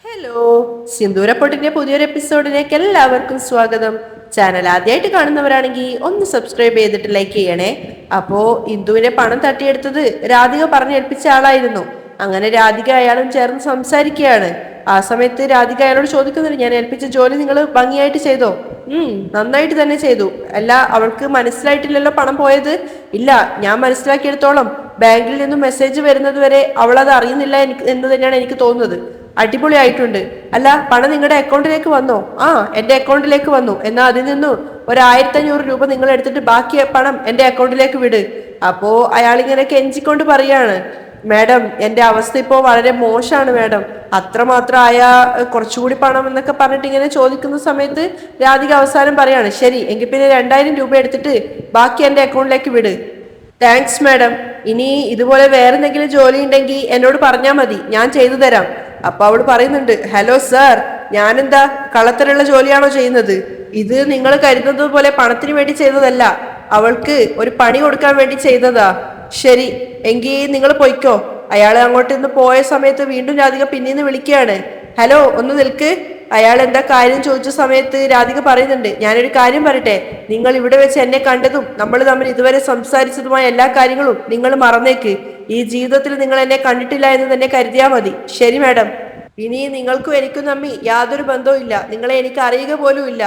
Hello, സിന്ദൂരപ്പൊട്ടിന്റെ പുതിയൊരു എപ്പിസോഡിലേക്ക് എല്ലാവർക്കും സ്വാഗതം. ചാനൽ ആദ്യമായിട്ട് കാണുന്നവരാണെങ്കിൽ ഒന്ന് സബ്സ്ക്രൈബ് ചെയ്തിട്ട് ലൈക്ക് ചെയ്യണേ. അപ്പോ ഇന്ദുവിനെ പണം തട്ടിയെടുത്തത് രാധിക പറഞ്ഞേൽപ്പിച്ച ആളായിരുന്നു. അങ്ങനെ രാധിക അയാളും ചേർന്ന് സംസാരിക്കുകയാണ്. ആ സമയത്ത് രാധിക അയാളോട് ചോദിക്കുന്നുണ്ട്, ഞാൻ ഏൽപ്പിച്ച ജോലി നിങ്ങൾ ഭംഗിയായിട്ട് ചെയ്തോ? നന്നായിട്ട് തന്നെ ചെയ്തു. അല്ല, അവൾക്ക് മനസ്സിലായിട്ടില്ലല്ലോ പണം പോയത്? ഇല്ല, ഞാൻ മനസ്സിലാക്കിയെടുത്തോളം ബാങ്കിൽ നിന്നും മെസ്സേജ് വരുന്നത് വരെ അവൾ അത് അറിയുന്നില്ല എന്ന് തന്നെയാണ് എനിക്ക് തോന്നുന്നത്. അടിപൊളിയായിട്ടുണ്ട്. അല്ല, പണം നിങ്ങളുടെ അക്കൗണ്ടിലേക്ക് വന്നോ? ആ, എന്റെ അക്കൗണ്ടിലേക്ക് വന്നു. എന്നാൽ അതിൽ നിന്നും 1,500 രൂപ നിങ്ങൾ എടുത്തിട്ട് ബാക്കി പണം എന്റെ അക്കൗണ്ടിലേക്ക് വിട്. അപ്പോ അയാൾ ഇങ്ങനെ കെഞ്ചിക്കൊണ്ട് പറയാണ്, മാഡം, എന്റെ അവസ്ഥ ഇപ്പോ വളരെ മോശമാണ് മാഡം, അത്രമാത്രം ആയാ കുറച്ചുകൂടി പണം എന്നൊക്കെ പറഞ്ഞിട്ട് ഇങ്ങനെ ചോദിക്കുന്ന സമയത്ത് രാധിക അവസാനം പറയാണ്, ശരി എങ്കിൽ പിന്നെ 2,000 രൂപ എടുത്തിട്ട് ബാക്കി എന്റെ അക്കൗണ്ടിലേക്ക് വിട്. താങ്ക്സ് മാഡം, ഇനി ഇതുപോലെ വേറെ എന്തെങ്കിലും ജോലി ഉണ്ടെങ്കിൽ എന്നോട് പറഞ്ഞാൽ മതി, ഞാൻ ചെയ്തു തരാം. അപ്പൊ അവള് പറയുന്നുണ്ട്, ഹലോ സാർ, ഞാനെന്താ കള്ളത്തരമുള്ള ജോലിയാണോ ചെയ്യുന്നത്? ഇത് നിങ്ങൾ കരുതുന്നത് പോലെ പണത്തിന് വേണ്ടി ചെയ്തതല്ല, അവൾക്ക് ഒരു പണി കൊടുക്കാൻ വേണ്ടി ചെയ്തതാ. ശരി എങ്കിൽ നിങ്ങൾ പൊയ്ക്കോ. അയാൾ അങ്ങോട്ട് ഇന്ന് പോയ സമയത്ത് വീണ്ടും രാധിക പിന്നീന്ന് വിളിക്കുകയാണ്, ഹലോ ഒന്ന് നിൽക്ക്. അയാൾ എന്താ കാര്യം ചോദിച്ച സമയത്ത് രാധിക പറയുന്നുണ്ട്, ഞാനൊരു കാര്യം പറയട്ടെ, നിങ്ങൾ ഇവിടെ വെച്ച് എന്നെ കണ്ടതും നമ്മൾ തമ്മിൽ ഇതുവരെ സംസാരിച്ചതുമായ എല്ലാ കാര്യങ്ങളും നിങ്ങൾ മറന്നേക്ക്. ഈ ജീവിതത്തിൽ നിങ്ങൾ എന്നെ കണ്ടിട്ടില്ല എന്ന് തന്നെ കരുതിയാൽ മതി. ശരി മാഡം, ഇനി നിങ്ങൾക്കും എനിക്കും തമ്മിൽ യാതൊരു ബന്ധവും ഇല്ല, നിങ്ങളെ എനിക്ക് അറിയുക പോലും ഇല്ല.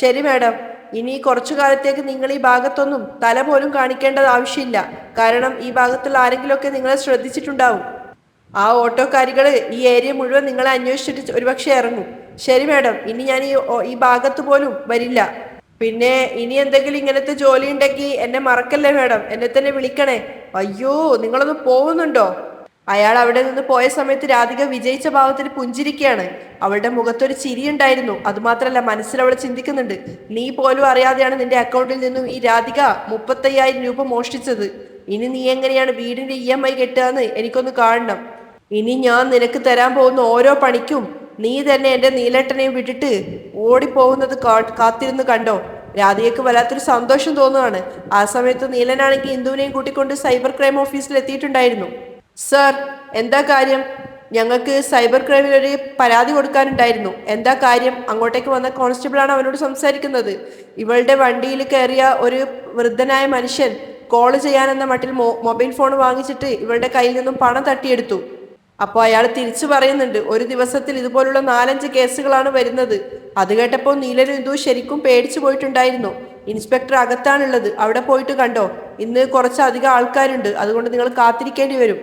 ശരി മാഡം, ഇനി കുറച്ചു കാലത്തേക്ക് നിങ്ങൾ ഈ ഭാഗത്തൊന്നും തല പോലും കാണിക്കേണ്ടത് ആവശ്യമില്ല. കാരണം ഈ ഭാഗത്തുള്ള ആരെങ്കിലുമൊക്കെ നിങ്ങളെ ശ്രദ്ധിച്ചിട്ടുണ്ടാവും. ആ ഓട്ടോക്കാരികള് ഈ ഏരിയ മുഴുവൻ നിങ്ങളെ അന്വേഷിച്ചിട്ട് ഒരുപക്ഷെ ഇറങ്ങും. ശരി മാഡം, ഇനി ഞാൻ ഈ ഭാഗത്ത് പോലും വരില്ല. പിന്നെ ഇനി എന്തെങ്കിലും ഇങ്ങനത്തെ ജോലി ഉണ്ടെങ്കിൽ എന്നെ മറക്കല്ലേ മാഡം, എന്നെ തന്നെ വിളിക്കണേ. അയ്യോ, നിങ്ങളൊന്ന് പോകുന്നുണ്ടോ? അയാൾ അവിടെ നിന്ന് പോയ സമയത്ത് രാധിക വിജയിച്ച ഭാവത്തിൽ പുഞ്ചിരിക്കുകയാണ്. അവളുടെ മുഖത്തൊരു ചിരി ഉണ്ടായിരുന്നു. അതുമാത്രമല്ല, മനസ്സിൽ അവൾ ചിന്തിക്കുന്നുണ്ട്, നീ പോലും അറിയാതെയാണ് നിന്റെ അക്കൗണ്ടിൽ നിന്നും ഈ രാധിക 35,000 രൂപ മോഷ്ടിച്ചത്. ഇനി നീ എങ്ങനെയാണ് വീടിന്റെ EMI കെട്ടുകയെന്ന് എനിക്കൊന്ന് കാണണം. ഇനി ഞാൻ നിനക്ക് തരാൻ പോകുന്ന ഓരോ പണിക്കും നീ തന്നെ എന്റെ നീലേട്ടനെയും വിട്ടിട്ട് ഓടിപ്പോകുന്നത് കാത്തിരുന്ന് കണ്ടോ. രാധികയ്ക്ക് വല്ലാത്തൊരു സന്തോഷം തോന്നുകയാണ്. ആ സമയത്ത് നീലനാണെങ്കിൽ ഇന്ദുവിനെയും കൂട്ടിക്കൊണ്ട് സൈബർ ക്രൈം ഓഫീസിൽ എത്തിയിട്ടുണ്ടായിരുന്നു. സർ, എന്താ കാര്യം? ഞങ്ങൾക്ക് സൈബർ ക്രൈമിൽ ഒരു പരാതി കൊടുക്കാനുണ്ടായിരുന്നു. എന്താ കാര്യം? അങ്ങോട്ടേക്ക് വന്ന കോൺസ്റ്റബിളാണ് അവനോട് സംസാരിക്കുന്നത്. ഇവളുടെ വണ്ടിയിൽ കയറിയ ഒരു വൃദ്ധനായ മനുഷ്യൻ കോള് ചെയ്യാനെന്ന മട്ടിൽ മൊബൈൽ ഫോൺ വാങ്ങിച്ചിട്ട് ഇവളുടെ കയ്യിൽ നിന്നും പണം തട്ടിയെടുത്തു. അപ്പോൾ അയാൾ തിരിച്ചു പറയുന്നുണ്ട്, ഒരു ദിവസത്തിൽ ഇതുപോലുള്ള 4-5 കേസുകളാണ് വരുന്നത്. അത് കേട്ടപ്പോൾ നീലനും ഇന്ദു ശരിക്കും പേടിച്ചു പോയിട്ടുണ്ടായിരുന്നു. ഇൻസ്പെക്ടർ അകത്താണുള്ളത്, അവിടെ പോയിട്ട് കണ്ടോ. ഇന്ന് കുറച്ചധികം ആൾക്കാരുണ്ട്, അതുകൊണ്ട് നിങ്ങൾ കാത്തിരിക്കേണ്ടി വരും.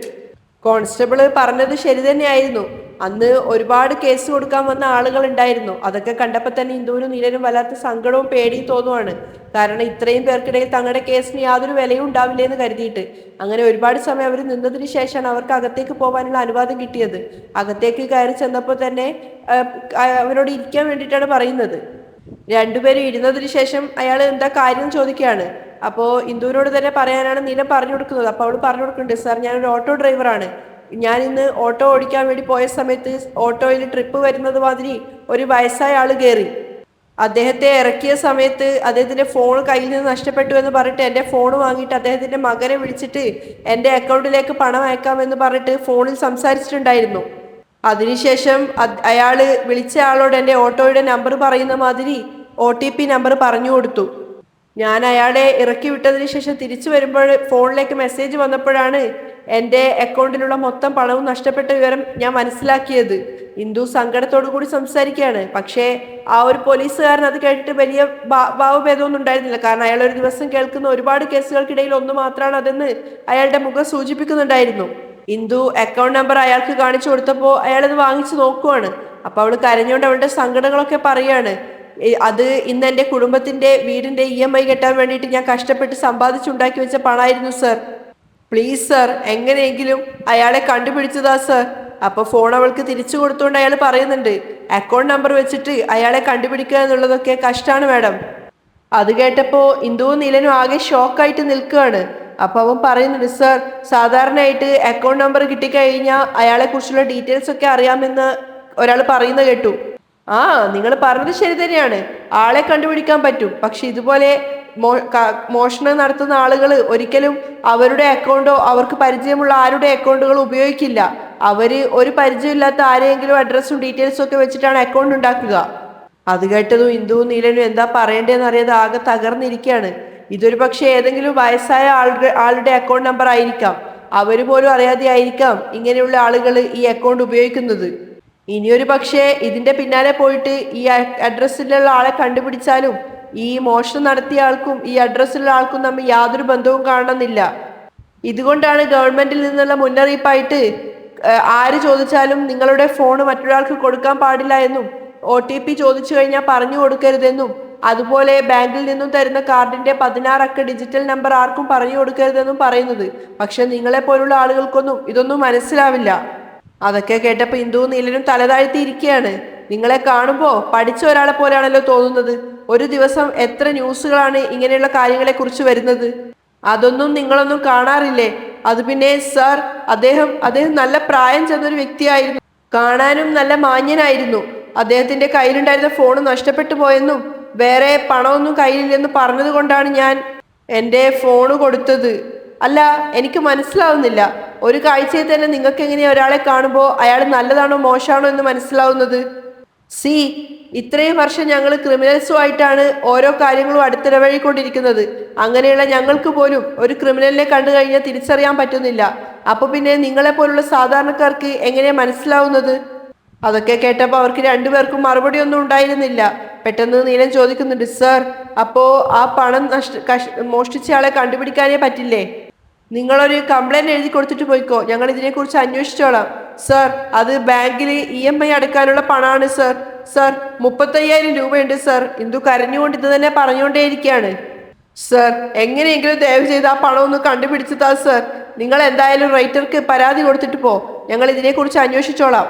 കോൺസ്റ്റബിള് പറഞ്ഞത് ശരി തന്നെയായിരുന്നു. അന്ന് ഒരുപാട് കേസ് കൊടുക്കാൻ വന്ന ആളുകൾ ഉണ്ടായിരുന്നു. അതൊക്കെ കണ്ടപ്പോൾ തന്നെ ഇന്ദുവിനും നീലനും വല്ലാത്ത സങ്കടവും പേടിയും തോന്നുവാണ്. കാരണം ഇത്രയും പേർക്കിടയിൽ തങ്ങളുടെ കേസിന് യാതൊരു വിലയും ഉണ്ടാവില്ല എന്ന് കരുതിയിട്ട്. അങ്ങനെ ഒരുപാട് സമയം അവർ നിന്നതിന് ശേഷമാണ് അവർക്ക് അകത്തേക്ക് പോകാനുള്ള അനുവാദം കിട്ടിയത്. അകത്തേക്ക് കയറി ചെന്നപ്പോൾ തന്നെ അവരോട് ഇരിക്കാൻ വേണ്ടിയിട്ടാണ് പറയുന്നത്. രണ്ടുപേരും ഇരുന്നതിന് ശേഷം അയാൾ എന്താ കാര്യം ചോദിക്കുകയാണ്. അപ്പോൾ ഇന്ദുവിനോട് തന്നെ പറയാനാണ് നീലം പറഞ്ഞു കൊടുക്കുന്നത്. അപ്പോൾ അവൾ പറഞ്ഞു കൊടുക്കുന്നുണ്ട്, സാർ, ഞാനൊരു ഓട്ടോ ഡ്രൈവറാണ്. ഞാൻ ഇന്ന് ഓട്ടോ ഓടിക്കാൻ വേണ്ടി പോയ സമയത്ത് ഓട്ടോയിൽ ട്രിപ്പ് വരുന്നത് മാതിരി ഒരു വയസ്സായ ആൾ കയറി. അദ്ദേഹത്തെ ഇറക്കിയ സമയത്ത് അദ്ദേഹത്തിന്റെ ഫോൺ കയ്യിൽ നിന്ന് നഷ്ടപ്പെട്ടു എന്ന് പറഞ്ഞിട്ട് എൻ്റെ ഫോൺ വാങ്ങിയിട്ട് അദ്ദേഹത്തിന്റെ മകനെ വിളിച്ചിട്ട് എൻ്റെ അക്കൗണ്ടിലേക്ക് പണം അയക്കാമെന്ന് പറഞ്ഞിട്ട് ഫോണിൽ സംസാരിച്ചിട്ടുണ്ടായിരുന്നു. അതിനുശേഷം അയാള് വിളിച്ച ആളോട് എൻ്റെ ഓട്ടോയുടെ നമ്പർ പറയുന്ന മാതിരി OTP നമ്പർ പറഞ്ഞു കൊടുത്തു. ഞാൻ അയാളെ ഇറക്കി വിട്ടതിന് ശേഷം തിരിച്ചു വരുമ്പോൾ ഫോണിലേക്ക് മെസ്സേജ് വന്നപ്പോഴാണ് എൻ്റെ അക്കൗണ്ടിലുള്ള മൊത്തം പണവും നഷ്ടപ്പെട്ട വിവരം ഞാൻ മനസ്സിലാക്കിയത്. ഇന്ദു സങ്കടത്തോടു കൂടി സംസാരിക്കുകയാണ്. പക്ഷേ ആ ഒരു പോലീസുകാരൻ അത് കേട്ടിട്ട് വലിയ ഭാവഭേദമൊന്നും ഉണ്ടായിരുന്നില്ല. കാരണം അയാൾ ഒരു ദിവസം കേൾക്കുന്ന ഒരുപാട് കേസുകൾക്കിടയിൽ ഒന്ന് മാത്രമാണ് അതെന്ന് അയാളുടെ മുഖം സൂചിപ്പിക്കുന്നുണ്ടായിരുന്നു. ഇന്ദു അക്കൗണ്ട് നമ്പർ അയാൾക്ക് കാണിച്ചു കൊടുത്തപ്പോൾ അയാളത് വാങ്ങിച്ചു നോക്കുവാണ്. അപ്പൊ അവള് കരഞ്ഞുകൊണ്ട് അവളുടെ സങ്കടങ്ങളൊക്കെ പറയാണ്. അത് ഇന്ന് എൻ്റെ കുടുംബത്തിന്റെ വീടിന്റെ EMI കെട്ടാൻ വേണ്ടിയിട്ട് ഞാൻ കഷ്ടപ്പെട്ട് സമ്പാദിച്ചുണ്ടാക്കി വെച്ച പണമായിരുന്നു സർ. പ്ലീസ് സർ, എങ്ങനെയെങ്കിലും അയാളെ കണ്ടുപിടിച്ചതാ സർ. അപ്പൊ ഫോൺ അവൾക്ക് തിരിച്ചു കൊടുത്തുകൊണ്ട് അയാൾ പറയുന്നുണ്ട്, അക്കൗണ്ട് നമ്പർ വെച്ചിട്ട് അയാളെ കണ്ടുപിടിക്കുക എന്നുള്ളതൊക്കെ കഷ്ടമാണ് മാഡം. അത് കേട്ടപ്പോ ഇന്ദുവും നീലനും ആകെ ഷോക്കായിട്ട് നിൽക്കുകയാണ്. അപ്പൊ അവൻ പറയുന്നുണ്ട്, സർ, സാധാരണയായിട്ട് അക്കൗണ്ട് നമ്പർ കിട്ടിക്കഴിഞ്ഞാൽ അയാളെ കുറിച്ചുള്ള ഡീറ്റെയിൽസ് ഒക്കെ അറിയാമെന്ന് ഒരാൾ പറയുന്നത് കേട്ടു. ആ, നിങ്ങൾ പറഞ്ഞത് ശരി തന്നെയാണ്, ആളെ കണ്ടുപിടിക്കാൻ പറ്റും. പക്ഷെ ഇതുപോലെ മോഷണം നടത്തുന്ന ആളുകൾ ഒരിക്കലും അവരുടെ അക്കൗണ്ടോ അവർക്ക് പരിചയമുള്ള ആരുടെ അക്കൗണ്ടുകളോ ഉപയോഗിക്കില്ല. അവര് ഒരു പരിചയമില്ലാത്ത ആരെങ്കിലും അഡ്രസ്സും ഡീറ്റെയിൽസും ഒക്കെ വെച്ചിട്ടാണ് അക്കൗണ്ട് ഉണ്ടാക്കുക. അത് കേട്ടതും ഇന്ദുവും നീലനും എന്താ പറയേണ്ടതെന്ന് അറിയാതെ ആകെ തകർന്നിരിക്കുകയാണ്. ഇതൊരു പക്ഷേ ഏതെങ്കിലും വയസ്സായ ആളുടെ അക്കൗണ്ട് നമ്പർ ആയിരിക്കാം. അവര് പോലും അറിയാതെ ആയിരിക്കാം ഇങ്ങനെയുള്ള ആളുകൾ ഈ അക്കൗണ്ട് ഉപയോഗിക്കുന്നത്. ഇനിയൊരു പക്ഷേ ഇതിന്റെ പിന്നാലെ പോയിട്ട് ഈ അഡ്രസ്സിലുള്ള ആളെ കണ്ടുപിടിച്ചാലും ഈ മോഷണം നടത്തിയ ആൾക്കും ഈ അഡ്രസ്സിലുള്ള ആൾക്കും തമ്മിൽ യാതൊരു ബന്ധവും കാണണമെന്നില്ല. ഇതുകൊണ്ടാണ് ഗവൺമെന്റിൽ നിന്നുള്ള മുന്നറിയിപ്പായിട്ട് ആര് ചോദിച്ചാലും നിങ്ങളുടെ ഫോൺ മറ്റൊരാൾക്ക് കൊടുക്കാൻ പാടില്ല എന്നും OTP ചോദിച്ചു കഴിഞ്ഞാൽ പറഞ്ഞു കൊടുക്കരുതെന്നും അതുപോലെ ബാങ്കിൽ നിന്നും തരുന്ന കാർഡിന്റെ 16 അക്ക ഡിജിറ്റൽ നമ്പർ ആർക്കും പറഞ്ഞു കൊടുക്കരുതെന്നും പറയുന്നത്. പക്ഷെ നിങ്ങളെ പോലുള്ള ആളുകൾക്കൊന്നും ഇതൊന്നും മനസ്സിലാവില്ല. അതൊക്കെ കേട്ടപ്പോൾ ഇന്ദുവും നീലനും തലതാഴ്ത്തിയിരിക്കുകയാണ്. നിങ്ങളെ കാണുമ്പോൾ പഠിച്ച ഒരാളെ പോലെയാണല്ലോ തോന്നുന്നത്. ഒരു ദിവസം എത്ര ന്യൂസുകളാണ് ഇങ്ങനെയുള്ള കാര്യങ്ങളെ കുറിച്ച് വരുന്നത്. അതൊന്നും നിങ്ങളൊന്നും കാണാറില്ലേ? അത് പിന്നെ സാർ, അദ്ദേഹം നല്ല പ്രായം ചെന്നൊരു വ്യക്തിയായിരുന്നു. കാണാനും നല്ല മാന്യനായിരുന്നു. അദ്ദേഹത്തിന്റെ കയ്യിലുണ്ടായിരുന്ന ഫോൺ നഷ്ടപ്പെട്ടു പോയെന്നും വേറെ പണമൊന്നും കയ്യിലില്ലെന്ന് പറഞ്ഞത് കൊണ്ടാണ് ഞാൻ എൻ്റെ ഫോണ് കൊടുത്തത്. അല്ല, എനിക്ക് മനസ്സിലാവുന്നില്ല. ഒരു കാഴ്ചയിൽ തന്നെ നിങ്ങൾക്ക് എങ്ങനെയാ ഒരാളെ കാണുമ്പോൾ അയാൾ നല്ലതാണോ മോശമാണോ എന്ന് മനസ്സിലാവുന്നത്? സി, ഇത്രയും വർഷം ഞങ്ങൾ ക്രിമിനൽസുമായിട്ടാണ് ഓരോ കാര്യങ്ങളും അടുത്തിടപഴകിക്കൊണ്ടിരിക്കുന്നത്. അങ്ങനെയുള്ള ഞങ്ങൾക്ക് പോലും ഒരു ക്രിമിനലിനെ കണ്ടു കഴിഞ്ഞാൽ തിരിച്ചറിയാൻ പറ്റുന്നില്ല. അപ്പൊ പിന്നെ നിങ്ങളെ പോലുള്ള സാധാരണക്കാർക്ക് എങ്ങനെയാ മനസ്സിലാവുന്നത്? അതൊക്കെ കേട്ടപ്പോൾ അവർക്ക് രണ്ടുപേർക്കും മറുപടി ഒന്നും ഉണ്ടായിരുന്നില്ല. പെട്ടെന്ന് നീലൻ ചോദിക്കുന്നുണ്ട്, സർ, അപ്പോ ആ പണം മോഷ്ടിച്ച ആളെ കണ്ടുപിടിക്കാനേ പറ്റില്ലേ? നിങ്ങളൊരു കംപ്ലൈന്റ് എഴുതി കൊടുത്തിട്ട് പോയിക്കോ, ഞങ്ങൾ ഇതിനെക്കുറിച്ച് അന്വേഷിച്ചോളാം. സർ, അത് ബാങ്കിൽ EMI അടക്കാനുള്ള പണമാണ് സർ. സർ, 35,000 രൂപയുണ്ട് സർ. ഇന്ദു കരഞ്ഞുകൊണ്ട് ഇത് തന്നെ പറഞ്ഞുകൊണ്ടേയിരിക്കുകയാണ്. സർ, എങ്ങനെയെങ്കിലും ദയവ് ചെയ്ത് ആ പണം ഒന്ന് കണ്ടുപിടിച്ചതാ സർ. നിങ്ങൾ എന്തായാലും റൈറ്റർക്ക് പരാതി കൊടുത്തിട്ട് പോ, ഞങ്ങൾ ഇതിനെക്കുറിച്ച് അന്വേഷിച്ചോളാം.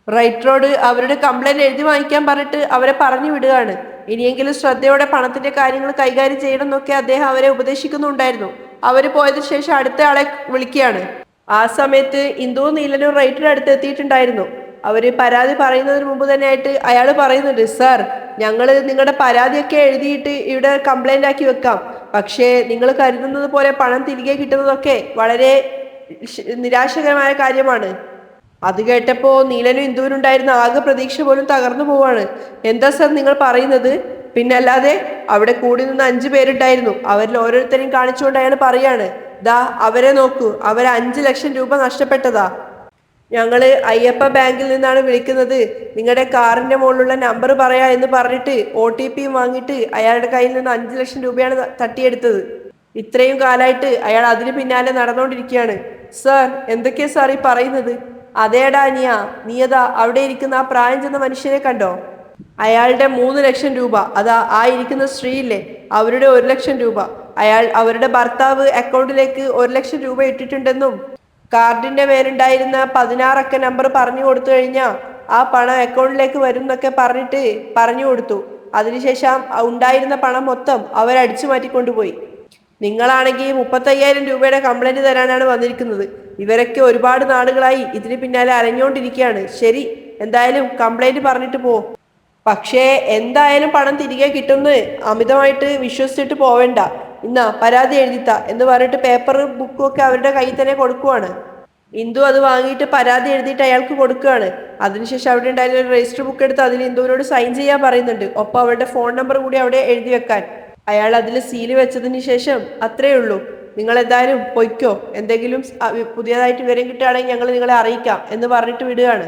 റൈറ്ററോട് അവരുടെ കംപ്ലൈന്റ് എഴുതി വാങ്ങിക്കാൻ പറഞ്ഞിട്ട് അവരെ പറഞ്ഞു വിടുകയാണ്. ഇനിയെങ്കിലും ശ്രദ്ധയോടെ പണത്തിന്റെ കാര്യങ്ങൾ കൈകാര്യം ചെയ്യണം എന്നൊക്കെ അദ്ദേഹം അവരെ ഉപദേശിക്കുന്നുണ്ടായിരുന്നു. അവര് പോയതിനു ശേഷം അടുത്ത ആളെ വിളിക്കുകയാണ്. ആ സമയത്ത് ഇന്ദുവും നീലനും റൈറ്ററുടെ അടുത്ത് എത്തിയിട്ടുണ്ടായിരുന്നു. അവര് പരാതി പറയുന്നതിന് മുമ്പ് തന്നെ ആയിട്ട് അയാൾ പറയുന്നുണ്ട്, സാർ, ഞങ്ങൾ നിങ്ങളുടെ പരാതിയൊക്കെ എഴുതിയിട്ട് ഇവിടെ കംപ്ലൈന്റ് ആക്കി വെക്കാം. പക്ഷേ നിങ്ങൾ കരുതുന്നത് പോലെ പണം തിരികെ കിട്ടുന്നതൊക്കെ വളരെ നിരാശകരമായ കാര്യമാണ്. അത് കേട്ടപ്പോ നീലനും ഇന്ദുവിനുണ്ടായിരുന്ന ആകെ പ്രതീക്ഷ പോലും തകർന്നു പോവാണ്. എന്താ സർ നിങ്ങൾ പറയുന്നത്? പിന്നല്ലാതെ, അവിടെ കൂടി നിന്ന് 5 പേരുണ്ടായിരുന്നു. അവരിൽ ഓരോരുത്തരെയും കാണിച്ചുകൊണ്ട് അയാൾ പറയാണ്, ദാ അവരെ നോക്കൂ, അവർ 5 ലക്ഷം രൂപ നഷ്ടപ്പെട്ടതാ. ഞങ്ങള് അയ്യപ്പ ബാങ്കിൽ നിന്നാണ് വിളിക്കുന്നത്. നിങ്ങളുടെ കാറിന്റെ മുകളിലുള്ള നമ്പർ പറയാ എന്ന് പറഞ്ഞിട്ട് OTP വാങ്ങിയിട്ട് അയാളുടെ കയ്യിൽ നിന്ന് 5 ലക്ഷം രൂപയാണ് തട്ടിയെടുത്തത്. ഇത്രയും കാലമായിട്ട് അയാൾ അതിന് പിന്നാലെ നടന്നുകൊണ്ടിരിക്കുകയാണ്. സർ, എന്തൊക്കെയാ സാർ ഈ പറയുന്നത്? അതേടാ അനിയ, നീയതാ അവിടെ ഇരിക്കുന്ന ആ പ്രായം ചെന്ന മനുഷ്യനെ കണ്ടോ? അയാളുടെ 3 ലക്ഷം രൂപ, അതാ ആ ഇരിക്കുന്ന സ്ത്രീയില്ലേ, അവരുടെ 1 ലക്ഷം രൂപ. അവരുടെ ഭർത്താവ് അക്കൗണ്ടിലേക്ക് 1 ലക്ഷം രൂപ ഇട്ടിട്ടുണ്ടെന്നും കാർഡിന്റെ മേലുണ്ടായിരുന്ന 16 അക്ക നമ്പർ പറഞ്ഞു കൊടുത്തു കഴിഞ്ഞാൽ ആ പണം അക്കൗണ്ടിലേക്ക് വരും എന്നൊക്കെ പറഞ്ഞിട്ട് പറഞ്ഞു കൊടുത്തു. അതിനുശേഷം ഉണ്ടായിരുന്ന പണം മൊത്തം അവരടിച്ചു മാറ്റിക്കൊണ്ടുപോയി. നിങ്ങളാണെങ്കിൽ 35,000 രൂപയുടെ കംപ്ലൈന്റ് തരാനാണ് വന്നിരിക്കുന്നത്. ഇവരൊക്കെ ഒരുപാട് നാളുകളായി ഇതിന് പിന്നാലെ അലഞ്ഞുകൊണ്ടിരിക്കുകയാണ്. ശരി, എന്തായാലും കംപ്ലൈന്റ് പറഞ്ഞിട്ട് പോ. പക്ഷേ എന്തായാലും പണം തിരികെ കിട്ടുമെന്ന് അമിതമായിട്ട് വിശ്വസിച്ചിട്ട് പോവേണ്ട. ഇന്നാ പരാതി എഴുതിത്ത എന്ന് പറഞ്ഞിട്ട് പേപ്പറും ബുക്കും ഒക്കെ അവരുടെ കയ്യിൽ തന്നെ കൊടുക്കുവാണ്. ഇന്ദു അത് വാങ്ങിയിട്ട് പരാതി എഴുതിയിട്ട് അയാൾക്ക് കൊടുക്കുകയാണ്. അതിനുശേഷം അവിടെ ഉണ്ടായിരുന്ന ഒരു രജിസ്റ്റർ ബുക്ക് എടുത്ത് അതിൽ ഇന്ദുവിനോട് സൈൻ ചെയ്യാൻ പറയുന്നുണ്ട്. ഒപ്പം അവരുടെ ഫോൺ നമ്പർ കൂടി അവിടെ എഴുതി വെക്കാൻ. അയാൾ അതിൽ സീല് വെച്ചതിന് ശേഷം, അത്രേ ഉള്ളൂ, നിങ്ങൾ എന്തായാലും പൊയ്ക്കോ, എന്തെങ്കിലും പുതിയതായിട്ട് വിവരം കിട്ടുകയാണെങ്കിൽ ഞങ്ങൾ നിങ്ങളെ അറിയിക്കാം എന്ന് പറഞ്ഞിട്ട് വിടുകയാണ്.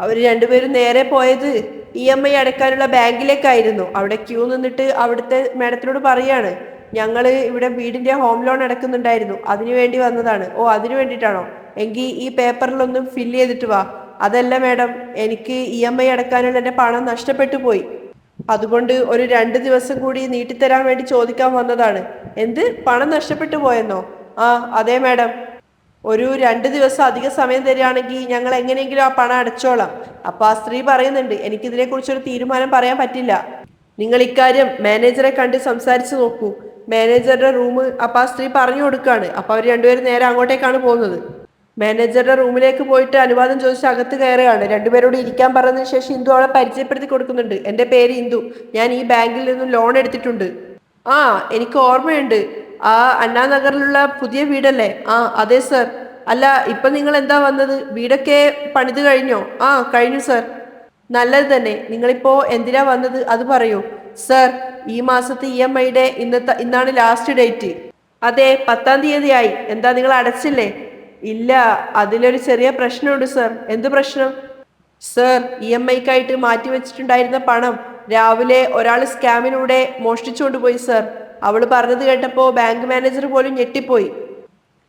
അവർ രണ്ടുപേരും നേരെ പോയത് EMI അടയ്ക്കാനുള്ള ബാങ്കിലേക്കായിരുന്നു. അവിടെ ക്യൂ നിന്നിട്ട് അവിടുത്തെ മാഡത്തിനോട് പറയാണ്, ഞങ്ങൾ ഇവിടെ വീടിന്റെ ഹോം ലോൺ അടക്കുന്നുണ്ടായിരുന്നു, അതിനു വേണ്ടി വന്നതാണ്. ഓ, അതിനു വേണ്ടിയിട്ടാണോ? എങ്കിൽ ഈ പേപ്പറിലൊന്നും ഫില്ല് ചെയ്തിട്ട് വാ. അതല്ല മാഡം, എനിക്ക് EMI അടക്കാനുള്ള എൻ്റെ പണം നഷ്ടപ്പെട്ടു പോയി. അതുകൊണ്ട് ഒരു 2 ദിവസം കൂടി നീട്ടിത്തരാൻ വേണ്ടി ചോദിക്കാൻ വന്നതാണ്. എന്ത്, പണം നഷ്ടപ്പെട്ടു പോയെന്നോ? ആ അതെ മാഡം, ഒരു 2 ദിവസം അധിക സമയം തരികയാണെങ്കിൽ ഞങ്ങൾ എങ്ങനെയെങ്കിലും ആ പണം അടച്ചോളാം. അപ്പൊ ആ സ്ത്രീ പറയുന്നുണ്ട്, എനിക്കിതിനെ കുറിച്ചൊരു തീരുമാനം പറയാൻ പറ്റില്ല. നിങ്ങൾ ഇക്കാര്യം മാനേജറെ കണ്ട് സംസാരിച്ചു നോക്കൂ. മാനേജറുടെ റൂം അപ്പൊ ആ സ്ത്രീ പറഞ്ഞു കൊടുക്കുകയാണ്. അപ്പൊ അവർ രണ്ടുപേരും നേരെ അങ്ങോട്ടേക്കാണ് പോകുന്നത്. മാനേജറുടെ റൂമിലേക്ക് പോയിട്ട് അനുവാദം ചോദിച്ച് അകത്ത് കയറുകയാണ്. രണ്ടുപേരോട് ഇരിക്കാൻ പറഞ്ഞതിന് ശേഷം ഇന്ദു അവളെ പരിചയപ്പെടുത്തി കൊടുക്കുന്നുണ്ട്. എൻ്റെ പേര് ഇന്ദു, ഞാൻ ഈ ബാങ്കിൽ നിന്നും ലോൺ എടുത്തിട്ടുണ്ട്. ആ, എനിക്ക് ഓർമ്മയുണ്ട്, ആ അണ്ണാനഗറിലുള്ള പുതിയ വീടല്ലേ? ആ അതെ സർ. അല്ല ഇപ്പൊ നിങ്ങൾ എന്താ വന്നത്? വീടൊക്കെ പണിത് കഴിഞ്ഞോ? ആ കഴിഞ്ഞു സർ. നല്ലത് തന്നെ. നിങ്ങളിപ്പോ എന്തിനാ വന്നത് അത് പറയൂ. സർ, ഈ മാസത്തെ EMIയുടെ ഇന്നാണ് ലാസ്റ്റ് ഡേറ്റ്. അതെ, 10-ാം തീയതിയായി. എന്താ നിങ്ങൾ അടച്ചില്ലേ? ഇല്ല, അതിലൊരു ചെറിയ പ്രശ്നമുണ്ട് സർ. എന്ത് പ്രശ്നം? സർ, EMIക്കായിട്ട് മാറ്റിവെച്ചിട്ടുണ്ടായിരുന്ന പണം രാവിലെ ഒരാൾ സ്കാമിലൂടെ മോഷ്ടിച്ചുകൊണ്ട് പോയി സർ. അവള് പറഞ്ഞത് കേട്ടപ്പോ ബാങ്ക് മാനേജർ പോലും ഞെട്ടിപ്പോയി.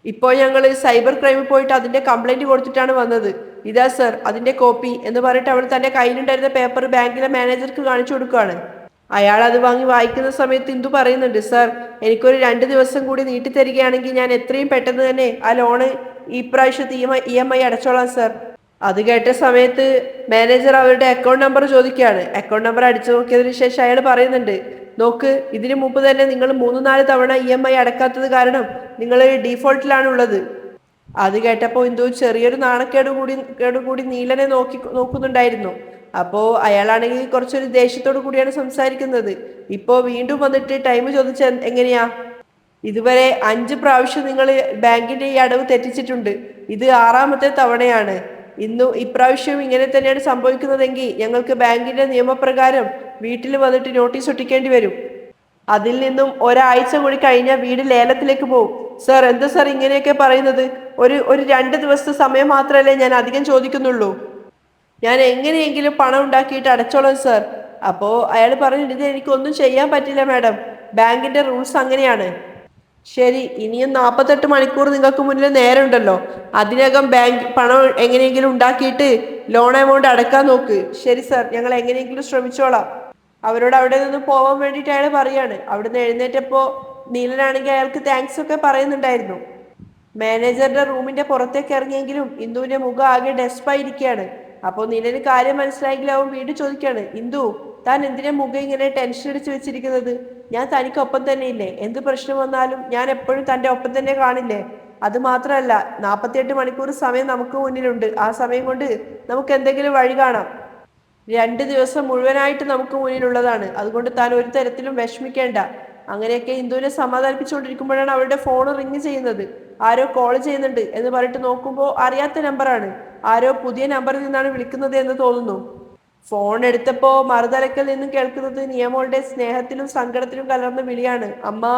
ഇപ്പോൾ ഞങ്ങൾ സൈബർ ക്രൈമിൽ പോയിട്ട് അതിന്റെ കംപ്ലൈന്റ് കൊടുത്തിട്ടാണ് വന്നത്. ഇതാ സർ അതിന്റെ കോപ്പി എന്ന് പറഞ്ഞിട്ട് അവൾ തന്റെ കയ്യിലുണ്ടായിരുന്ന പേപ്പർ ബാങ്കിലെ മാനേജർക്ക് കാണിച്ചു കൊടുക്കുകയാണ്. അയാൾ അത് വാങ്ങി വായിക്കുന്ന സമയത്ത് ഇന്ദു പറയുന്നുണ്ട്, സർ എനിക്കൊരു 2 ദിവസം കൂടി നീട്ടിത്തരികയാണെങ്കിൽ ഞാൻ എത്രയും പെട്ടെന്ന് തന്നെ ആ ലോണ് ഈ പ്രാവശ്യത്തെ EMI അടച്ചോളാം സർ. അത് കേട്ട സമയത്ത് മാനേജർ അവരുടെ അക്കൗണ്ട് നമ്പർ ചോദിക്കുകയാണ്. അക്കൗണ്ട് നമ്പർ അടിച്ചു നോക്കിയതിനു ശേഷം അയാൾ പറയുന്നുണ്ട്, നോക്ക്, ഇതിനു മുമ്പ് തന്നെ നിങ്ങൾ 3-4 തവണ EMI അടക്കാത്തത് കാരണം നിങ്ങൾ ഡീഫോൾട്ടിലാണ് ഉള്ളത്. അത് കേട്ടപ്പോൾ എന്തോ ചെറിയൊരു നാണക്കേട് കൂടി നീലനെ നോക്കുന്നുണ്ടായിരുന്നു. അപ്പോ അയാളാണെങ്കിൽ കുറച്ചൊരു ദേഷ്യത്തോടു കൂടിയാണ് സംസാരിക്കുന്നത്. ഇപ്പോ വീണ്ടും വന്നിട്ട് ടൈം ചോദിച്ച എങ്ങനെയാ? ഇതുവരെ 5 പ്രാവശ്യം നിങ്ങൾ ബാങ്കിന്റെ ഈ അടവ് തെറ്റിച്ചിട്ടുണ്ട്. ഇത് 6-ാമത്തെ തവണയാണ്. ഇപ്രാവശ്യം ഇങ്ങനെ തന്നെയാണ് സംഭവിക്കുന്നതെങ്കിൽ ഞങ്ങൾക്ക് ബാങ്കിന്റെ നിയമപ്രകാരം വീട്ടിൽ വന്നിട്ട് നോട്ടീസ് ഒട്ടിക്കേണ്ടി വരും. അതിൽ നിന്നും ഒരാഴ്ച കൂടി കഴിഞ്ഞാൽ വീട് ലേലത്തിലേക്ക് പോകും. സർ, എന്താ സർ ഇങ്ങനെയൊക്കെ പറയുന്നത്? ഒരു 2 ദിവസത്തെ സമയം മാത്രമല്ലേ ഞാൻ അധികം ചോദിക്കുന്നുള്ളൂ. ഞാൻ എങ്ങനെയെങ്കിലും പണം ഉണ്ടാക്കിയിട്ട് അടച്ചോളാം സർ. അപ്പോ അയാൾ പറഞ്ഞു, ഇത് എനിക്കൊന്നും ചെയ്യാൻ പറ്റില്ല മാഡം, ബാങ്കിന്റെ റൂൾസ് അങ്ങനെയാണ്. ശരി, ഇനിയും 48 മണിക്കൂർ നിങ്ങൾക്ക് മുന്നിൽ നേരമുണ്ടല്ലോ. അതിനകം ബാങ്ക് പണം എങ്ങനെയെങ്കിലും ഉണ്ടാക്കിയിട്ട് ലോൺ എമൗണ്ട് അടക്കാൻ നോക്ക്. ശരി സർ, ഞങ്ങൾ എങ്ങനെയെങ്കിലും ശ്രമിച്ചോളാം. അവരോട് അവിടെ നിന്ന് പോവാൻ വേണ്ടിയിട്ട് അയാൾ പറയാണ്. അവിടുന്ന് എഴുന്നേറ്റപ്പോ നീലനാണെങ്കിൽ അയാൾക്ക് താങ്ക്സ് ഒക്കെ പറയുന്നുണ്ടായിരുന്നു. മാനേജറുടെ റൂമിന്റെ പുറത്തേക്ക് ഇറങ്ങിയെങ്കിലും ഇന്ദുവിന്റെ മുഖം ആകെ ഡെസ്പായിരിക്കുകയാണ്. അപ്പോൾ നീലന് കാര്യം മനസ്സിലായെങ്കിലും അവൻ വീണ്ടും ചോദിക്കാണ്, ഇന്ദു, താൻ എന്തിനാ മുഖം ഇങ്ങനെ ടെൻഷൻ അടിച്ച് വെച്ചിരിക്കുന്നത്? ഞാൻ തനിക്കൊപ്പം തന്നെ ഇല്ലേ? എന്ത് പ്രശ്നം വന്നാലും ഞാൻ എപ്പോഴും തന്റെ ഒപ്പം തന്നെ കാണില്ലേ? അത് മാത്രമല്ല, 48 മണിക്കൂർ സമയം നമുക്ക് മുന്നിലുണ്ട്. ആ സമയം കൊണ്ട് നമുക്ക് എന്തെങ്കിലും വഴി കാണാം. 2 ദിവസം മുഴുവനായിട്ട് നമുക്ക് മുന്നിലുള്ളതാണ്. അതുകൊണ്ട് താൻ ഒരു തരത്തിലും വിഷമിക്കേണ്ട. അങ്ങനെയൊക്കെ ഇന്ദുവിനെ സമാധാനിപ്പിച്ചുകൊണ്ടിരിക്കുമ്പോഴാണ് അവരുടെ ഫോൺ റിങ് ചെയ്യുന്നത്. ആരോ കോൾ ചെയ്യുന്നുണ്ട് എന്ന് പറഞ്ഞിട്ട് നോക്കുമ്പോൾ അറിയാത്ത നമ്പറാണ്. ആരോ പുതിയ നമ്പറിൽ നിന്നാണ് വിളിക്കുന്നത് എന്ന് തോന്നുന്നു. ഫോൺ എടുത്തപ്പോ മറുതലക്കൽ നിന്നും കേൾക്കുന്നത് നിയമോളുടെ സ്നേഹത്തിലും സങ്കടത്തിലും കലർന്ന വിളിയാണ്, അമ്മാ.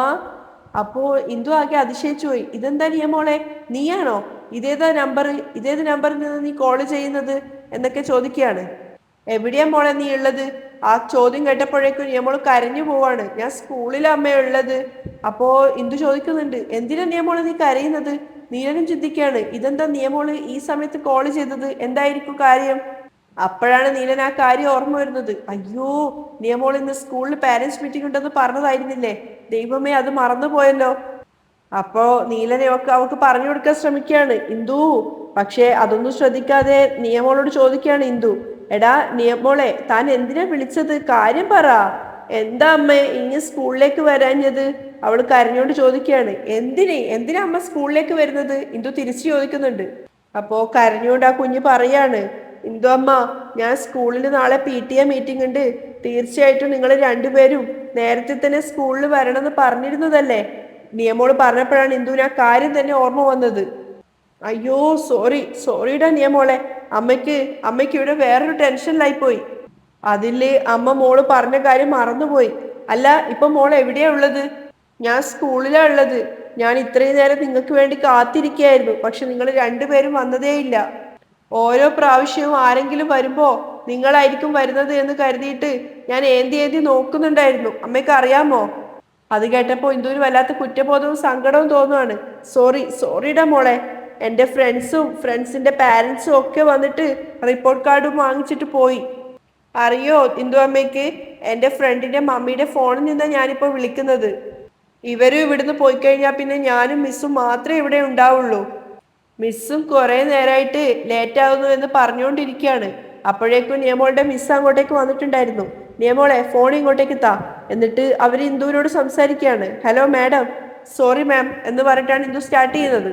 അപ്പോ ഇന്ദു ആകെ അതിശയിച്ചു പോയി. ഇതെന്താ നിയമോളെ, നീയാണോ? ഇതേത് നമ്പറിൽ നിന്ന് നീ കോള് ചെയ്യുന്നത് എന്നൊക്കെ ചോദിക്കുകയാണ്. എവിടെയാ മോളെ നീ ഉള്ളത്? ആ ചോദ്യം കേട്ടപ്പോഴേക്കും നിയമോള് കരഞ്ഞു പോവാണ്. ഞാൻ സ്കൂളിലെ അമ്മയുള്ളത്. അപ്പോ ഇന്ദു ചോദിക്കുന്നുണ്ട്, എന്തിനാ നിയമോള് നീ കരയുന്നത്? നീലനും ചിന്തിക്കുകയാണ്, ഇതെന്താ നിയമോള് ഈ സമയത്ത് കോള് ചെയ്തത്? എന്തായിരിക്കും കാര്യം? അപ്പോഴാണ് നീലൻ ആ കാര്യം ഓർമ്മ വരുന്നത്. അയ്യോ, നിയമോൾ ഇന്ന് സ്കൂളിൽ പാരന്റ്സ് മീറ്റിംഗ് ഉണ്ടെന്ന് പറഞ്ഞതായിരുന്നില്ലേ? ദൈവമേ, അത് മറന്നുപോയല്ലോ. അപ്പോ നീലനെയൊക്കെ അവൾക്ക് പറഞ്ഞു കൊടുക്കാൻ ശ്രമിക്കുകയാണ് ഇന്ദു. പക്ഷെ അതൊന്നും ശ്രദ്ധിക്കാതെ നിയമോളോട് ചോദിക്കുകയാണ് ഇന്ദു, എടാ നിയമോളെ, താൻ എന്തിനാ വിളിച്ചത്? കാര്യം പറ. എന്താ അമ്മേ ഇനി സ്കൂളിലേക്ക് വരാഞ്ഞത്? അവൾ കരഞ്ഞോണ്ട് ചോദിക്കുകയാണ്. എന്തിനാ അമ്മ സ്കൂളിലേക്ക് വരുന്നത്? ഇന്ദു തിരിച്ചു ചോദിക്കുന്നുണ്ട്. അപ്പോ കരഞ്ഞോണ്ട് ആ കുഞ്ഞ് പറയാണ്, ഇന്ദു അമ്മ, ഞാൻ സ്കൂളിൽ നാളെ PTA മീറ്റിംഗ് ഉണ്ട്. തീർച്ചയായിട്ടും നിങ്ങൾ രണ്ടുപേരും നേരത്തെ തന്നെ സ്കൂളിൽ വരണമെന്ന് പറഞ്ഞിരുന്നതല്ലേ? നിയമോള് പറഞ്ഞപ്പോഴാണ് ഇന്ദുവിന് ആ കാര്യം തന്നെ ഓർമ്മ വന്നത്. അയ്യോ, സോറിടാ നിയമോളെ. അമ്മയ്ക്ക് ഇവിടെ വേറൊരു ടെൻഷനിലായി പോയി. അതില് അമ്മ മോള് പറഞ്ഞ കാര്യം മറന്നുപോയി. അല്ല, ഇപ്പൊ മോൾ എവിടെയാ ഉള്ളത്? ഞാൻ സ്കൂളിലാ ഉള്ളത്. ഞാൻ ഇത്രയും നേരം നിങ്ങൾക്ക് വേണ്ടി കാത്തിരിക്കുകയായിരുന്നു. പക്ഷെ നിങ്ങൾ രണ്ടുപേരും വന്നതേയില്ല. ഓരോ പ്രാവശ്യവും ആരെങ്കിലും വരുമ്പോ നിങ്ങളായിരിക്കും വരുന്നത് എന്ന് കരുതിയിട്ട് ഞാൻ ഏന്തി നോക്കുന്നുണ്ടായിരുന്നു. അമ്മയ്ക്ക് അറിയാമോ? അത് കേട്ടപ്പോ ഇന്ദുവിന് വല്ലാത്ത കുറ്റബോധവും സങ്കടവും തോന്നുവാണ്. സോറിടാ മോളെ. എൻ്റെ ഫ്രണ്ട്സിന്റെ പാരൻസും ഒക്കെ വന്നിട്ട് റിപ്പോർട്ട് കാർഡും വാങ്ങിച്ചിട്ട് പോയി. അറിയോ ഇന്ദു അമ്മയ്ക്ക്, എൻ്റെ ഫ്രണ്ടിന്റെ മമ്മിയുടെ ഫോണിൽ നിന്നാണ് ഞാനിപ്പോൾ വിളിക്കുന്നത്. ഇവരും ഇവിടുന്ന് പോയി കഴിഞ്ഞാൽ പിന്നെ ഞാനും മിസ്സും മാത്രമേ ഇവിടെ ഉണ്ടാവുള്ളൂ. മിസ്സും കുറെ നേരമായിട്ട് ലേറ്റ് ആവുന്നു എന്ന് പറഞ്ഞുകൊണ്ടിരിക്കുകയാണ്. അപ്പോഴേക്കും നിയമോളുടെ മിസ് അങ്ങോട്ടേക്ക് വന്നിട്ടുണ്ടായിരുന്നു. നിയമോളെ, ഫോൺ ഇങ്ങോട്ടേക്ക് താ. എന്നിട്ട് അവർ ഇന്ദുവിനോട് സംസാരിക്കുകയാണ്. ഹലോ മാഡം, സോറി മാം എന്ന് പറഞ്ഞിട്ടാണ് ഇന്ദു സ്റ്റാർട്ട് ചെയ്യുന്നത്.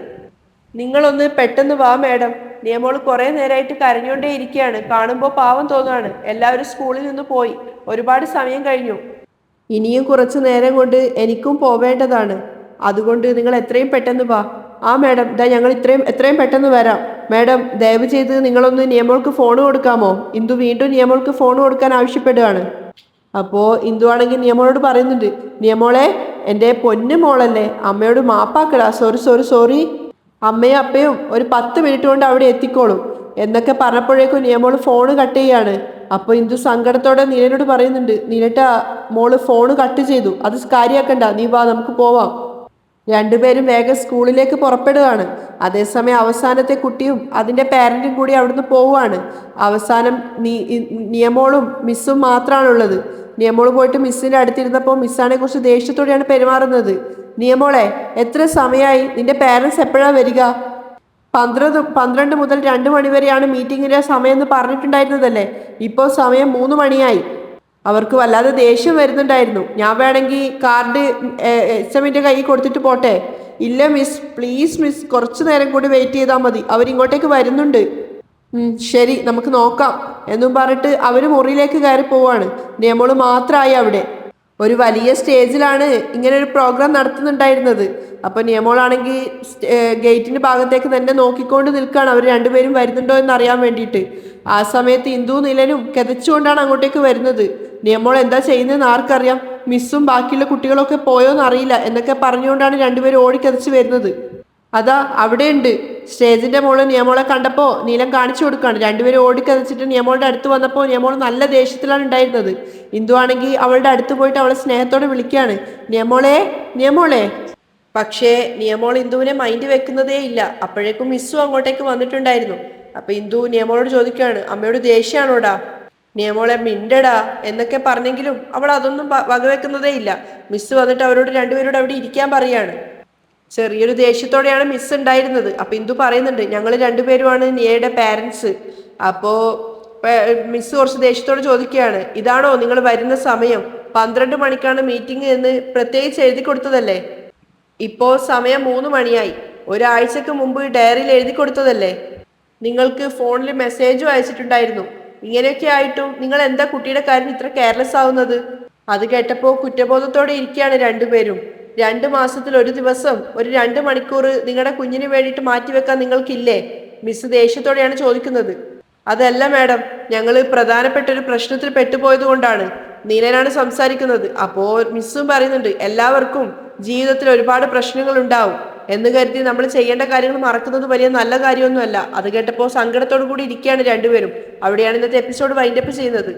നിങ്ങളൊന്ന് പെട്ടെന്ന് വാ മാഡം. നിയമോള് കുറെ നേരമായിട്ട് കരഞ്ഞോണ്ടേ ഇരിക്കുകയാണ്. കാണുമ്പോൾ പാവം തോന്നുകയാണ്. എല്ലാവരും സ്കൂളിൽ നിന്ന് പോയി. ഒരുപാട് സമയം കഴിഞ്ഞു. ഇനിയും കുറച്ചു നേരം കൊണ്ട് എനിക്കും പോവേണ്ടതാണ്. അതുകൊണ്ട് നിങ്ങൾ എത്രയും പെട്ടെന്ന് വാ. ആ മാഡം ഇതാ ഞങ്ങൾ എത്രയും പെട്ടെന്ന് വരാം. മാഡം ദയവ് ചെയ്ത് നിങ്ങളൊന്ന് നിയമോൾക്ക് ഫോൺ കൊടുക്കാമോ? ഇന്ദു വീണ്ടും നിയമോൾക്ക് ഫോൺ കൊടുക്കാൻ ആവശ്യപ്പെടുകയാണ്. അപ്പോൾ ഇന്ദു ആണെങ്കിൽ നിയമോളോട് പറയുന്നുണ്ട്, നിയമോളെ എൻ്റെ പൊന്നു മോളല്ലേ, അമ്മയോട് മാപ്പാക്കടാ, സോറി സോറി സോറി, അമ്മയും അപ്പയും ഒരു 10 മിനിറ്റ് കൊണ്ട് അവിടെ എത്തിക്കോളും എന്നൊക്കെ പറഞ്ഞപ്പോഴേക്കും നിയമോള് ഫോണ് കട്ട് ചെയ്യാണ്. അപ്പോൾ ഇന്ദു സങ്കടത്തോടെ നീലനോട് പറയുന്നുണ്ട്, നീലട്ട മോള് ഫോണ് കട്ട് ചെയ്തു, അത് കാര്യാക്കണ്ട, നീ വാ നമുക്ക് പോവാം. രണ്ടുപേരും വേഗം സ്കൂളിലേക്ക് പുറപ്പെടുകയാണ്. അതേസമയം അവസാനത്തെ കുട്ടിയും അതിൻ്റെ പാരൻറ്റും കൂടി അവിടുന്ന് പോവുകയാണ്. അവസാനം നിയമോളും മിസ്സും മാത്രമാണുള്ളത്. നിയമോള് പോയിട്ട് മിസ്സിൻ്റെ അടുത്തിരുന്നപ്പോൾ മിസ്സാണെ കുറിച്ച് ദേഷ്യത്തോടെയാണ് പെരുമാറുന്നത്. നിയമോളെ എത്ര സമയമായി, നിന്റെ പാരൻസ് എപ്പോഴാണ് വരിക? 12 മുതൽ 2 മണി വരെയാണ് മീറ്റിങ്ങിൻ്റെ സമയം എന്ന് പറഞ്ഞിട്ടുണ്ടായിരുന്നതല്ലേ, ഇപ്പോൾ സമയം 3 മണിയായി. അവർക്ക് വല്ലാതെ ദേഷ്യം വരുന്നുണ്ടായിരുന്നു. ഞാൻ വേണമെങ്കിൽ കാർഡ് HMൻ്റെ കയ്യിൽ കൊടുത്തിട്ട് പോട്ടെ? ഇല്ല മിസ്, പ്ലീസ് മിസ്, കുറച്ചു നേരം കൂടി വെയിറ്റ് ചെയ്താൽ മതി, അവരിങ്ങോട്ടേക്ക് വരുന്നുണ്ട്. ശരി നമുക്ക് നോക്കാം എന്നും പറഞ്ഞിട്ട് അവർ മുറിയിലേക്ക് കയറി പോവാണ്. നിയമോള് മാത്രമായി അവിടെ. ഒരു വലിയ സ്റ്റേജിലാണ് ഇങ്ങനെ ഒരു പ്രോഗ്രാം നടത്തുന്നുണ്ടായിരുന്നത്. അപ്പോൾ നിയമോളാണെങ്കിൽ ഗേറ്റിൻ്റെ ഭാഗത്തേക്ക് തന്നെ നോക്കിക്കൊണ്ട് നിൽക്കുകയാണ്, അവർ രണ്ടുപേരും വരുന്നുണ്ടോ എന്ന് അറിയാൻ വേണ്ടിയിട്ട്. ആ സമയത്ത് ഇന്ദു നിലനും കിതച്ചുകൊണ്ടാണ് അങ്ങോട്ടേക്ക് വരുന്നത്. നിയമോൾ എന്താ ചെയ്യുന്നതെന്ന് ആർക്കറിയാം, മിസ്സും ബാക്കിയുള്ള കുട്ടികളൊക്കെ പോയോന്ന് അറിയില്ല എന്നൊക്കെ പറഞ്ഞുകൊണ്ടാണ് രണ്ടുപേരും ഓടിക്കതച്ച് വരുന്നത്. അതാ അവിടെയുണ്ട്. സ്റ്റേജിന്റെ മോള് നിയമോളെ കണ്ടപ്പോൾ നീലം കാണിച്ചു കൊടുക്കുകയാണ്. രണ്ടുപേരും ഓടിക്കതച്ചിട്ട് നിയമോളുടെ അടുത്ത് വന്നപ്പോൾ നിയമോൾ നല്ല ദേഷ്യത്തിലാണ് ഉണ്ടായിരുന്നത്. ഇന്ദു ആണെങ്കിൽ അവളുടെ അടുത്ത് പോയിട്ട് അവളെ സ്നേഹത്തോടെ വിളിക്കുകയാണ്, നിയമോളെ നിയമോളെ. പക്ഷേ നിയമോൾ ഇന്ദുവിനെ മൈൻഡ് വെക്കുന്നതേ ഇല്ല. അപ്പോഴേക്കും മിസ്സും അങ്ങോട്ടേക്ക് വന്നിട്ടുണ്ടായിരുന്നു. അപ്പൊ ഇന്ദു നിയമോളോട് ചോദിക്കുകയാണ്, അമ്മയോട് ദേഷ്യമാണോടാ? നിയമോളെ മിണ്ടടാ എന്നൊക്കെ പറഞ്ഞെങ്കിലും അവൾ അതൊന്നും വകവെക്കുന്നതേ ഇല്ല. മിസ് വന്നിട്ട് അവരോട് രണ്ടുപേരോട് അവിടെ ഇരിക്കാൻ പറയാണ്. ചെറിയൊരു ദേഷ്യത്തോടെയാണ് മിസ് ഉണ്ടായിരുന്നത്. അപ്പൊ ഇന്ദു പറയുന്നുണ്ട്, ഞങ്ങൾ രണ്ടുപേരുമാണ് നിയയുടെ പാരൻസ്. അപ്പോ മിസ് കുറച്ച് ദേഷ്യത്തോടെ ചോദിക്കുകയാണ്, ഇതാണോ നിങ്ങൾ വരുന്ന സമയം? 12 മണിക്കാണ് മീറ്റിംഗ് എന്ന് പ്രത്യേകിച്ച് എഴുതി കൊടുത്തതല്ലേ? ഇപ്പോ സമയം 3 മണിയായി. ഒരാഴ്ചക്ക് മുമ്പ് ഡയറിയിൽ എഴുതി കൊടുത്തതല്ലേ? നിങ്ങൾക്ക് ഫോണിൽ മെസ്സേജും അയച്ചിട്ടുണ്ടായിരുന്നു. ഇങ്ങനെയൊക്കെ ആയിട്ടും നിങ്ങൾ എന്താ കുട്ടിയുടെ കാര്യം ഇത്ര കെയർലെസ് ആവുന്നത്? അത് കേട്ടപ്പോൾ കുറ്റബോധത്തോടെ ഇരിക്കുകയാണ് രണ്ടുപേരും. 2 മാസത്തിൽ ഒരു ദിവസം ഒരു 2 മണിക്കൂർ നിങ്ങളുടെ കുഞ്ഞിന് വേണ്ടിയിട്ട് മാറ്റിവെക്കാൻ നിങ്ങൾക്കില്ലേ? മിസ് ദേഷ്യത്തോടെയാണ് ചോദിക്കുന്നത്. അതല്ല മാഡം, ഞങ്ങൾ പ്രധാനപ്പെട്ട ഒരു പ്രശ്നത്തിൽ പെട്ടുപോയത് കൊണ്ടാണ്. നീലനാണ് സംസാരിക്കുന്നത്. അപ്പോൾ മിസ്സും പറയുന്നുണ്ട്, എല്ലാവർക്കും ജീവിതത്തിൽ ഒരുപാട് പ്രശ്നങ്ങൾ ഉണ്ടാവും എന്ന് കരുതി നമ്മൾ ചെയ്യേണ്ട കാര്യങ്ങൾ മറക്കുന്നത് വലിയ നല്ല കാര്യമൊന്നുമല്ല. അത് കേട്ടപ്പോൾ സങ്കടത്തോടു കൂടി ഇരിക്കുകയാണ് രണ്ടുപേരും. അവിടെയാണ് ഇന്നത്തെ എപ്പിസോഡ് വൈൻഡപ്പ് ചെയ്യുന്നത്.